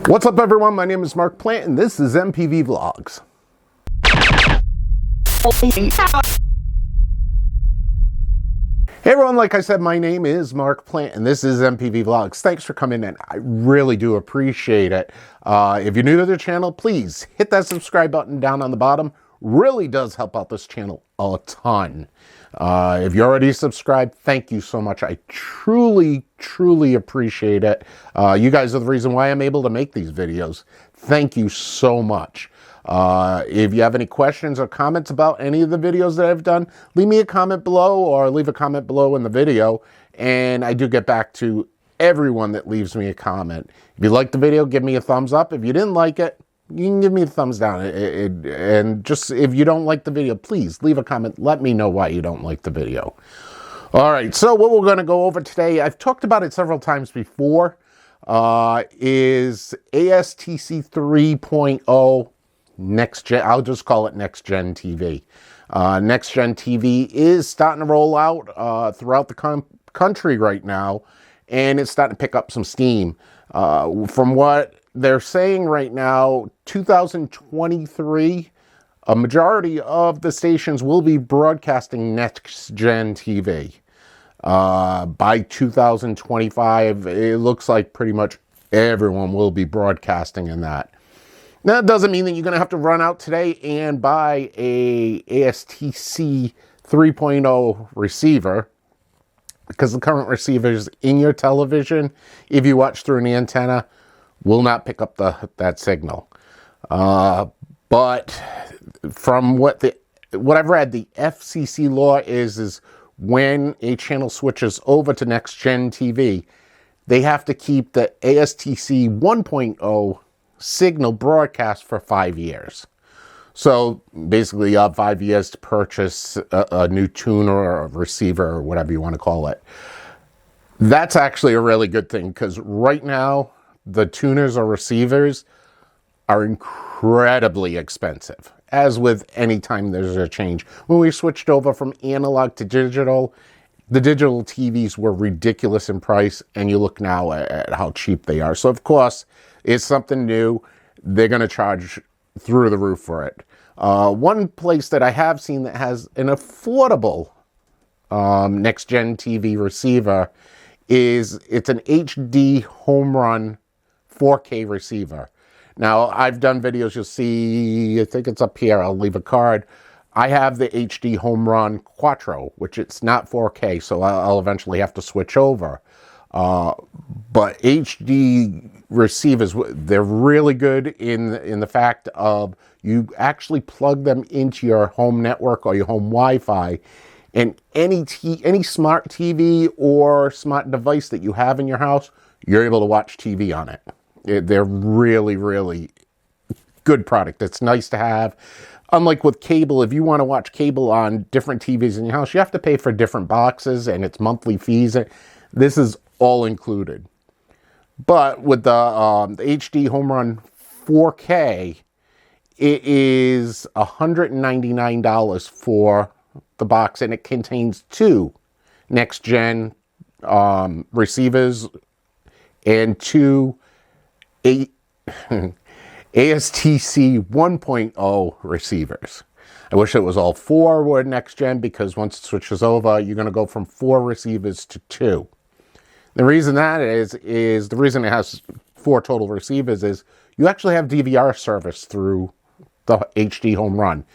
What's up, everyone? My name is Mark Plant, and this is MPV Vlogs. Hey everyone, like I said, my name is Mark Plant, and this is MPV Vlogs. Thanks for coming in. I really do appreciate it. If you're new to the channel, please hit that subscribe button down on the bottom. Really does help out this channel a ton. If you're already subscribed, thank you so much. I truly appreciate it. You guys are the reason why I'm able to make these videos. Thank you so much. If you have any questions or comments about any of the videos that I've done, leave me a comment below or leave a comment below in the video, and I do get back to everyone that leaves me a comment. If you liked the video, give me a thumbs up. If you didn't like it, you can give me a thumbs down. And just, if you don't like the video, please leave a comment. Let me know why you don't like the video. All right, so what we're going to go over today, I've talked about it several times before, is ATSC 3.0 Next Gen. I'll just call it Next Gen TV. Next Gen TV is starting to roll out throughout the country right now, and it's starting to pick up some steam. From what they're saying right now, 2023, a majority of the stations will be broadcasting Next Gen TV. By 2025, it looks like pretty much everyone will be broadcasting in that. Now, that doesn't mean that you're going to have to run out today and buy a ATSC 3.0 receiver, because the current receivers in your television, if you watch through an antenna, will not pick up that signal. But from what I've read, the FCC law is when a channel switches over to Next Gen TV, they have to keep the ATSC 1.0 signal broadcast for 5 years. So basically, you have 5 years to purchase a new tuner or a receiver or whatever you want to call it. That's actually a really good thing, because right now, the tuners or receivers are incredibly expensive, as with any time there's a change. When we switched over from analog to digital, the digital TVs were ridiculous in price, and you look now at how cheap they are. So of course, it's something new. They're going to charge through the roof for it. One place that I have seen that has an affordable Next Gen TV receiver it's an HD home run 4K receiver. Now, I've done videos, you'll see, I think it's up here, I'll leave a card. I have the HD Home Run Quattro, which it's not 4K, so I'll eventually have to switch over. But HD receivers, they're really good in the fact of you actually plug them into your home network or your home Wi-Fi, and any smart TV or smart device that you have in your house, you're able to watch TV on it. They're really good product. It's nice to have. Unlike with cable, if you want to watch cable on different TVs in your house, you have to pay for different boxes and it's monthly fees. This is all included. But with the HD Home Run 4K, it is $199 for the box, and it contains 2 Next Gen receivers and 2 ATSC 1.0 receivers. I wish it was all 4 were Next Gen, because once it switches over, you're going to go from 4 receivers to 2. The reason that is the reason it has 4 total receivers is you actually have DVR service through the HD Home Run.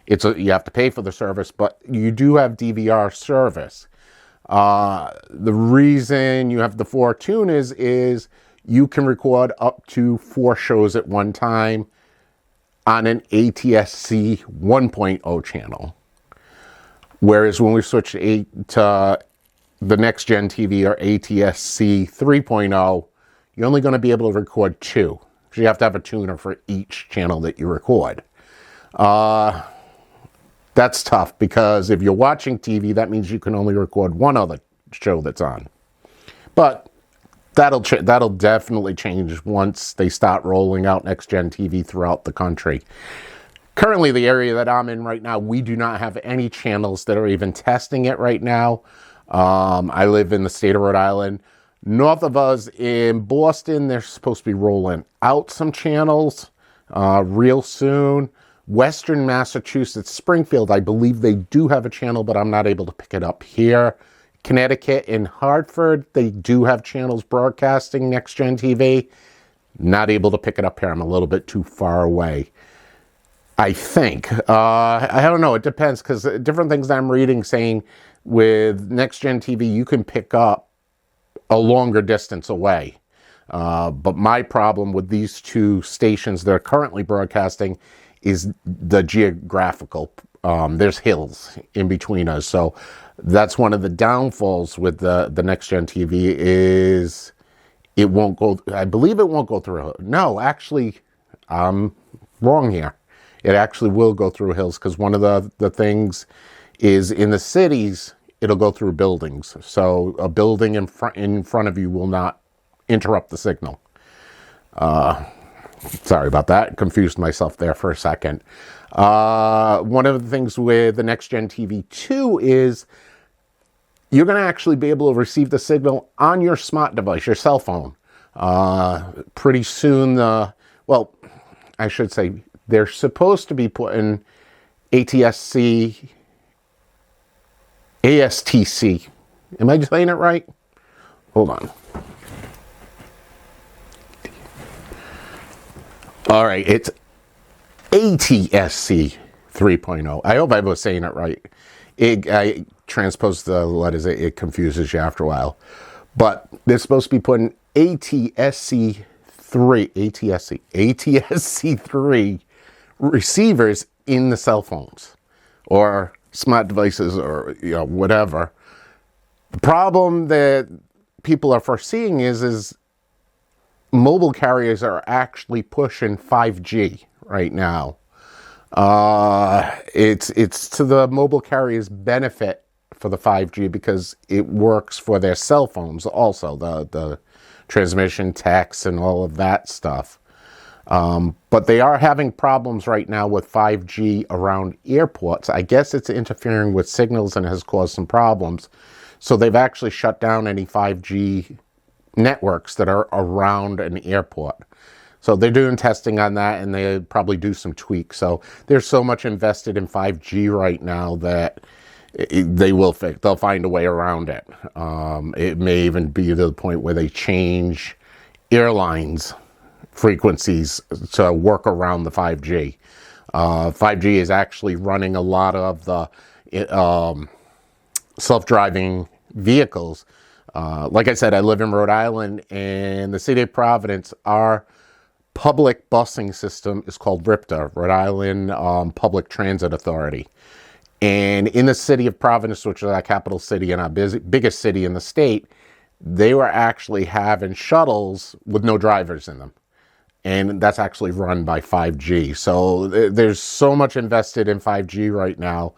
You have to pay for the service, but you do have DVR service. The reason you have the 4 tuners is you can record up to 4 shows at one time on an ATSC 1.0 channel. Whereas when we switch to the Next Gen TV or ATSC 3.0, you're only going to be able to record 2. So you have to have a tuner for each channel that you record. That's tough, because if you're watching TV, that means you can only record 1 other show that's on. But that'll definitely change once they start rolling out Next Gen TV throughout the country. Currently, the area that I'm in right now, we do not have any channels that are even testing it right now. I live in the state of Rhode Island. North of us in Boston, they're supposed to be rolling out some channels real soon. Western Massachusetts, Springfield, I believe they do have a channel, but I'm not able to pick it up here. Connecticut and Hartford, they do have channels broadcasting Next Gen TV. Not able to pick it up here. I'm a little bit too far away, I think. I don't know. It depends, because different things that I'm reading saying with Next Gen TV, you can pick up a longer distance away. But my problem with these two stations that are currently broadcasting is the geographical. There's hills in between us. So that's one of the downfalls with the Next Gen TV is it won't go, I believe it won't go through. No, actually, I'm wrong here. It actually will go through hills, because one of the things is in the cities, it'll go through buildings. So a building in front of you will not interrupt the signal. Sorry about that. Confused myself there for a second. One of the things with the Next Gen TV 2 is you're going to actually be able to receive the signal on your smart device, your cell phone. Pretty soon, well, I should say, they're supposed to be putting ATSC, am I saying it right? Hold on. All right, it's ATSC 3.0. I hope I was saying it right. I transposed the letters, it confuses you after a while. But they're supposed to be putting ATSC 3 receivers in the cell phones or smart devices, or whatever. The problem that people are foreseeing is mobile carriers are actually pushing 5G right now. It's to the mobile carriers' benefit for the 5G, because it works for their cell phones also, the transmission, text, and all of that stuff. But they are having problems right now with 5G around airports. I guess it's interfering with signals and has caused some problems. So they've actually shut down any 5G networks that are around an airport. So they're doing testing on that, and they probably do some tweaks. So there's so much invested in 5G right now that they'll find a way around it. It may even be to the point where they change airlines frequencies to work around the 5G. 5G is actually running a lot of the self-driving vehicles. Like I said, I live in Rhode Island, and the city of Providence, our public busing system is called RIPTA, Rhode Island Public Transit Authority. And in the city of Providence, which is our capital city and our biggest city in the state, they were actually having shuttles with no drivers in them. And that's actually run by 5G. So there's so much invested in 5G right now.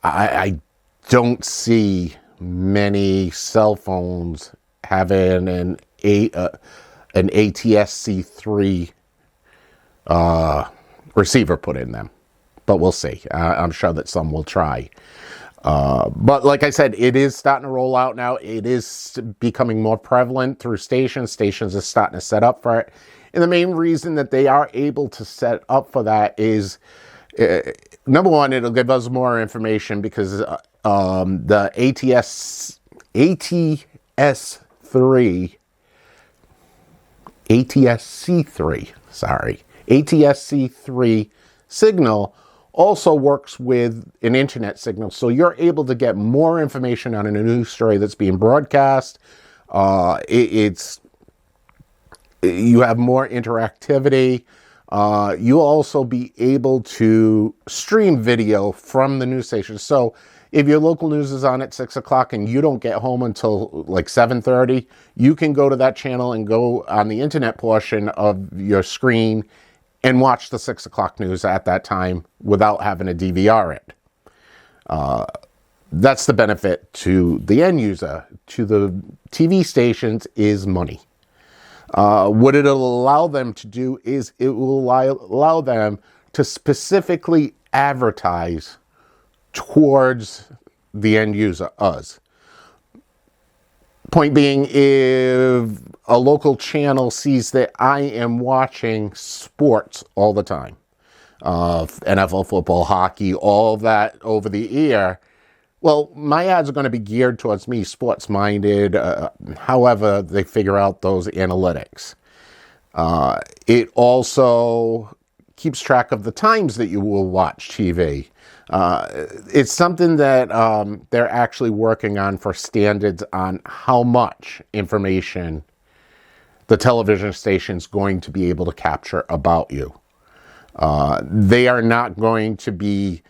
I don't see many cell phones having an ATSC 3 receiver put in them. But we'll see. I'm sure that some will try. But like I said, it is starting to roll out now. It is becoming more prevalent through stations. Stations are starting to set up for it. And the main reason that they are able to set up for that is, number one, it'll give us more information, because the ATSC 3 signal also works with an internet signal. So you're able to get more information on a news story that's being broadcast. You have more interactivity. You'll also be able to stream video from the news station. So if your local news is on at 6 o'clock and you don't get home until like 7:30, you can go to that channel and go on the internet portion of your screen and watch the 6 o'clock news at that time without having to DVR it. That's the benefit to the end user. To the TV stations is money. What it'll allow them to do is it will allow them to specifically advertise towards the end user, us. Point being, if a local channel sees that I am watching sports all the time, NFL football, hockey, all that over the air, well, my ads are going to be geared towards me, sports-minded, however they figure out those analytics. It also keeps track of the times that you will watch TV. It's something that they're actually working on for standards on how much information the television station's going to be able to capture about you. They are not going to be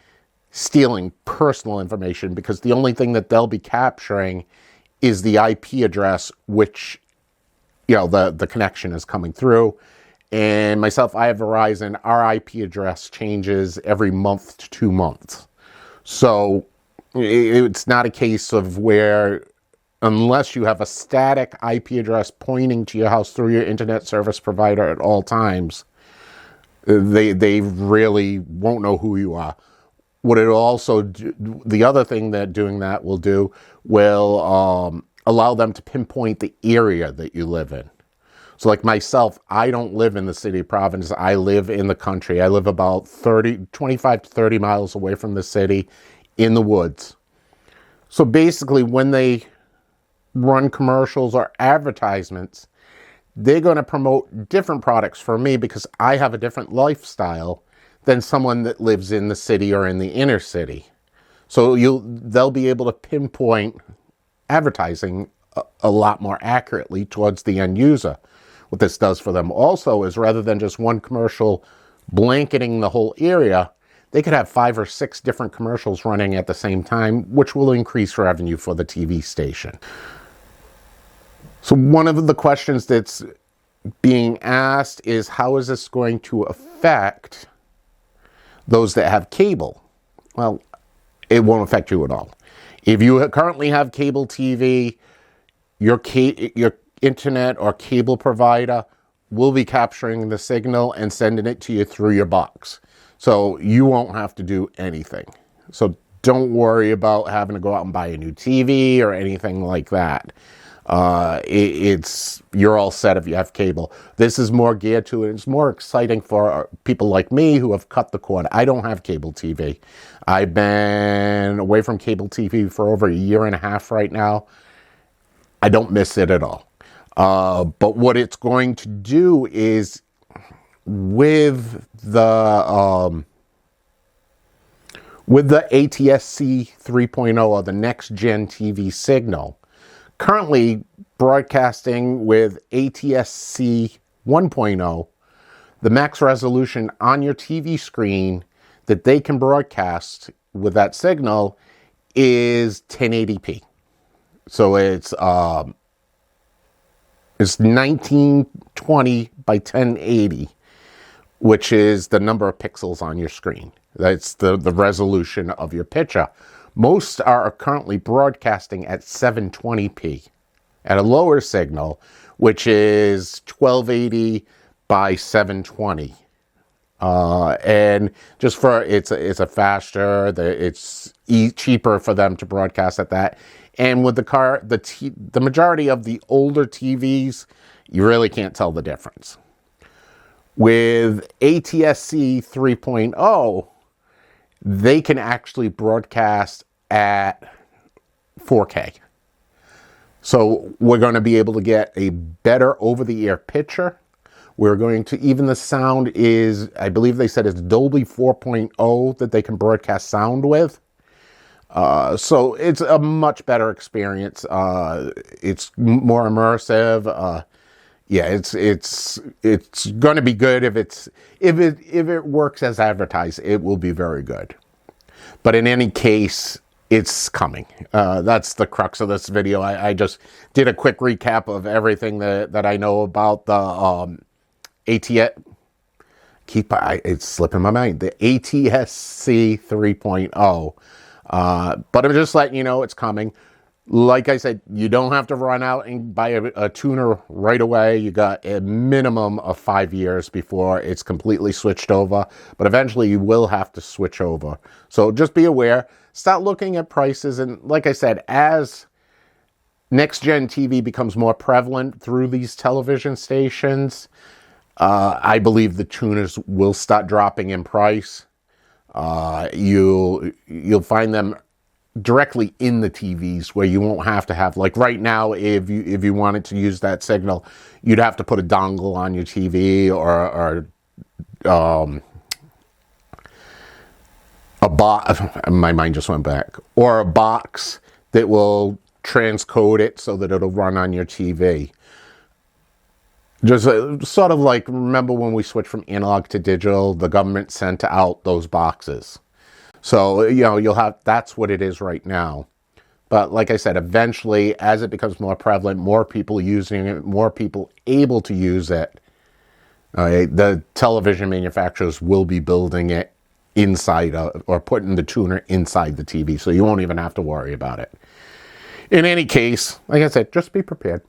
stealing personal information, because the only thing that they'll be capturing is the IP address, which, you know, the connection is coming through. And myself, I have Verizon. Our IP address changes every month to 2 months. So it's not a case of where, unless you have a static IP address pointing to your house through your internet service provider at all times, they really won't know who you are. What it also do, the other thing that doing that will do, will allow them to pinpoint the area that you live in. So like myself, I don't live in the city or province. I live in the country. I live about 25 to 30 miles away from the city, in the woods. So basically, when they run commercials or advertisements, they're going to promote different products for me, because I have a different lifestyle than someone that lives in the city or in the inner city. So they'll be able to pinpoint advertising a lot more accurately towards the end user. What this does for them also is, rather than just one commercial blanketing the whole area, they could have 5 or 6 different commercials running at the same time, which will increase revenue for the TV station. So one of the questions that's being asked is, how is this going to affect those that have cable? Well, it won't affect you at all. If you currently have cable TV, your internet or cable provider will be capturing the signal and sending it to you through your box. So you won't have to do anything. So don't worry about having to go out and buy a new TV or anything like that. You're all set if you have cable. This is more geared to it. It's more exciting for people like me who have cut the cord. I don't have cable TV. I've been away from cable TV for over 1.5 years right now. I don't miss it at all. But what it's going to do is, with the ATSC 3.0, or the next gen TV signal, currently broadcasting with ATSC 1.0, the max resolution on your TV screen that they can broadcast with that signal is 1080p. So it's 1920 by 1080, which is the number of pixels on your screen. That's the resolution of your picture. Most are currently broadcasting at 720p at a lower signal, which is 1280 by 720. And just for it's a faster, it's cheaper for them to broadcast at that. And with the majority of the older TVs, you really can't tell the difference. With ATSC 3.0, they can actually broadcast at 4K. So we're going to be able to get a better over-the-air picture. We're going to, even the sound is, I believe they said it's Dolby 4.0 that they can broadcast sound with. So it's a much better experience. It's more immersive. Yeah, it's going to be good. If it works as advertised, it will be very good. But in any case, it's coming. That's the crux of this video. I just did a quick recap of everything that I know about the it's slipping my mind. The ATSC 3.0. But I'm just letting you know it's coming. Like I said, you don't have to run out and buy a tuner right away. You got a minimum of 5 years before it's completely switched over. But eventually you will have to switch over. So just be aware. Start looking at prices. And like I said, as next-gen TV becomes more prevalent through these television stations, I believe the tuners will start dropping in price. You'll find them directly in the TVs where you won't have to have, like right now, if you wanted to use that signal, you'd have to put a dongle on your TV or a box. My mind just went back. Or a box that will transcode it so that it'll run on your TV. Just sort of like, remember when we switched from analog to digital, the government sent out those boxes. So, you'll have, that's what it is right now. But like I said, eventually, as it becomes more prevalent, more people using it, more people able to use it, the television manufacturers will be building it inside or putting the tuner inside the TV. So you won't even have to worry about it. In any case, like I said, just be prepared.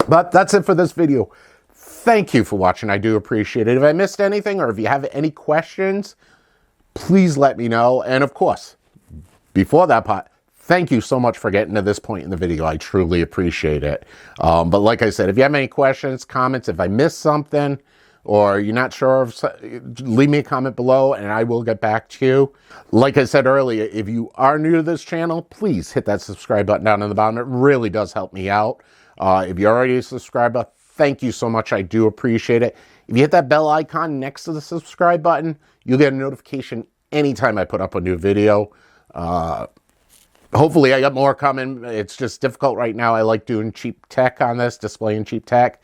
But that's it for this video. Thank you for watching. I do appreciate it. If I missed anything or if you have any questions, please let me know. And of course, before that part, thank you so much for getting to this point in the video. I truly appreciate it. But like I said, if you have any questions, comments, if I missed something or you're not sure, leave me a comment below and I will get back to you. Like I said earlier, if you are new to this channel, please hit that subscribe button down on the bottom. It really does help me out. If you're already a subscriber, thank you so much. I do appreciate it. If you hit that bell icon next to the subscribe button, you'll get a notification anytime I put up a new video. Hopefully I got more coming. It's just difficult right now. I like doing cheap tech on this, displaying cheap tech.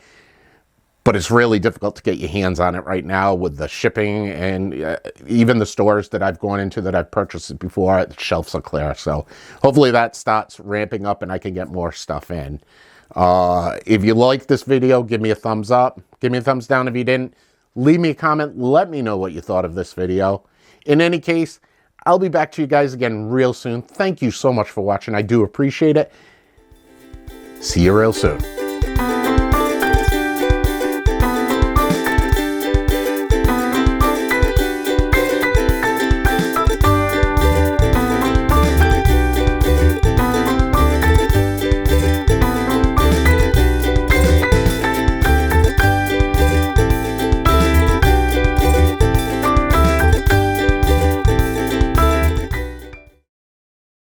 But it's really difficult to get your hands on it right now with the shipping and even the stores that I've gone into that I've purchased it before, the shelves are clear. So hopefully that starts ramping up and I can get more stuff in. If you like this video, give me a thumbs up. Give me a thumbs down if you didn't. Leave me a comment. Let me know what you thought of this video. In any case, I'll be back to you guys again real soon. Thank you so much for watching. I do appreciate it. See you real soon.